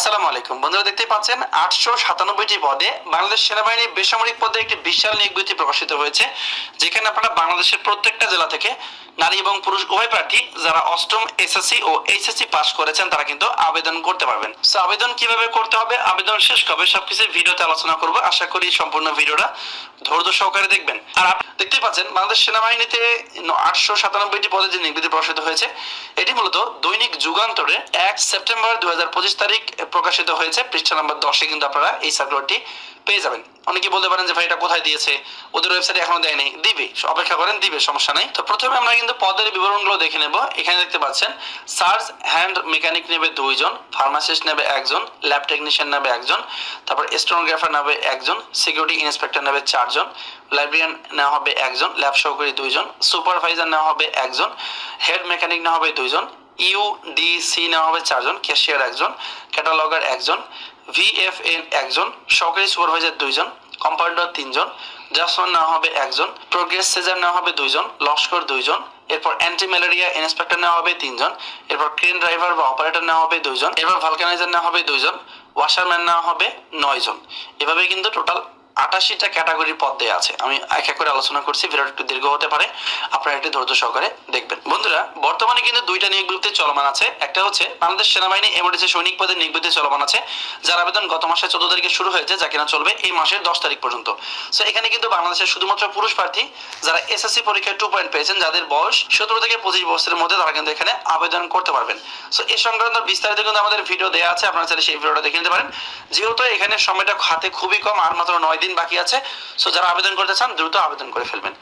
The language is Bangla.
আসসালামু আলাইকুম বন্ধুরা, দেখতে পাচ্ছেন 897টি পদে বাংলাদেশ সেনাবাহিনীর বেসামরিক পদে একটি বিশাল নিয়োগ বিজ্ঞপ্তি প্রকাশিত হয়েছে, যেখানে আপনারা বাংলাদেশের প্রত্যেকটা জেলা থেকে নারী এবং পুরুষ উভয় প্রার্থী যারা অষ্টম এসএসসি ও এইচএসসি পাস করেছেন তারা কিন্তু আবেদন করতে পারবেন। সো আবেদন কিভাবে করতে হবে, আবেদন শেষ কবে, সবকিছু ভিডিওতে আলোচনা করব। আশা করি সম্পূর্ণ ভিডিওটা ধৈর্য সহকারে দেখবেন। আর দেখতে পাচ্ছেন বাংলাদেশ সেনাবাহিনীতে 897টি পদে যে নিয়োগ বিজ্ঞপ্তি প্রকাশিত হয়েছে, এটি মূলত দৈনিক যুগান্তরে 1 সেপ্টেম্বর 2025 তারিখ প্রকাশিত হয়েছে। পৃষ্ঠা নাম্বার 10-এ কিন্তু আপনারা এই সার্কুলারটি পেয়ে যাবেন। অনেকে বলতে পারেন যে ভাই এটা কোথায় দিয়েছে, ওদের ওয়েবসাইটে এখনো দেয়নি। দিবে, অপেক্ষা করেন, দিবে, সমস্যা নাই। তো প্রথমে আমরা কিন্তু পদের বিবরণগুলো দেখে নেব। এখানে দেখতে পাচ্ছেন সার্চ হ্যান্ড মেকানিক নেবে 2 জন, ফার্মাসিস্ট নেবে 1 জন, ল্যাব টেকনিশিয়ান নেবে 1 জন, তারপর স্টেনোগ্রাফার নেবে 1 জন, সিকিউরিটি ইন্সপেক্টর নেবে 4 জন, লাইব্রেরিয়ান নেওয়া হবে 1 জন, ল্যাব সহকারী 2 জন, সুপারভাইজার নেওয়া হবে 1 জন, হেড মেকানিক নেওয়া হবে 2 জন, ইউডিসি নেওয়া হবে 4 জন, ক্যাশিয়ার 1 জন, ক্যাটালগার 1 জন, ভিএফএন 1 জন, সহকারী সুপারভাইজার 2 জন, কম্পাউন্ডার 3 জন, ড্রাফটসম্যান নেওয়া হবে 1 জন, প্রোগ্রেস সেজার নেওয়া হবে 2 জন, লস্কর 2 জন, এরপর অ্যান্টি ম্যালেরিয়া ইন্সপেক্টর নেওয়া হবে 3 জন, এরপর ক্রেন ড্রাইভার বা অপারেটর নেওয়া হবে 2 জন, এরপর ভালকানাইজার নেওয়া হবে 2 জন, ওয়াশারম্যান নেওয়া হবে 9 জন। এভাবে কিন্তু টোটাল 88টা ক্যাটাগরির পদ দেয়া আছে। আমি এক এক করে আলোচনা করছি, ভিডিওটা একটু দীর্ঘ হতে পারে, আপনারা একটু ধৈর্য সহকারে দেখবেন। বন্ধুরা, বর্তমানে কিন্তু দুইটা নিয়োগ বিজ্ঞপ্তি চলমান আছে। একটা হচ্ছে বাংলাদেশ সেনাবাহিনী এমডিসি সৈনিক পদের নিয়োগ বিজ্ঞপ্তি চলমান আছে, যার আবেদন গত মাসের 14 তারিখে শুরু হয়েছে, যা কিনা চলবে এই মাসের 10 তারিখ পর্যন্ত। সো এখানে কিন্তু বাংলাদেশের শুধুমাত্র পুরুষ প্রার্থী যারা এসএসসি পরীক্ষায় 2 পয়েন্ট পেয়েছেন, যাদের বয়স 17 থেকে 25 বছরের মধ্যে, তারা কিন্তু এখানে আবেদন করতে পারবেন। সো এই সংক্রান্ত বিস্তারিত কিন্তু আমাদের ভিডিও দেওয়া আছে, আপনারা চাইলে সেই ভিডিওটা দেখে নিতে পারেন। যেহেতু এখানে সময়টা হাতে খুবই কম, আর মাত্র 9 দিন বাকি আছে, সো যারা আবেদন করতে চান দ্রুত আবেদন করে ফেলবেন।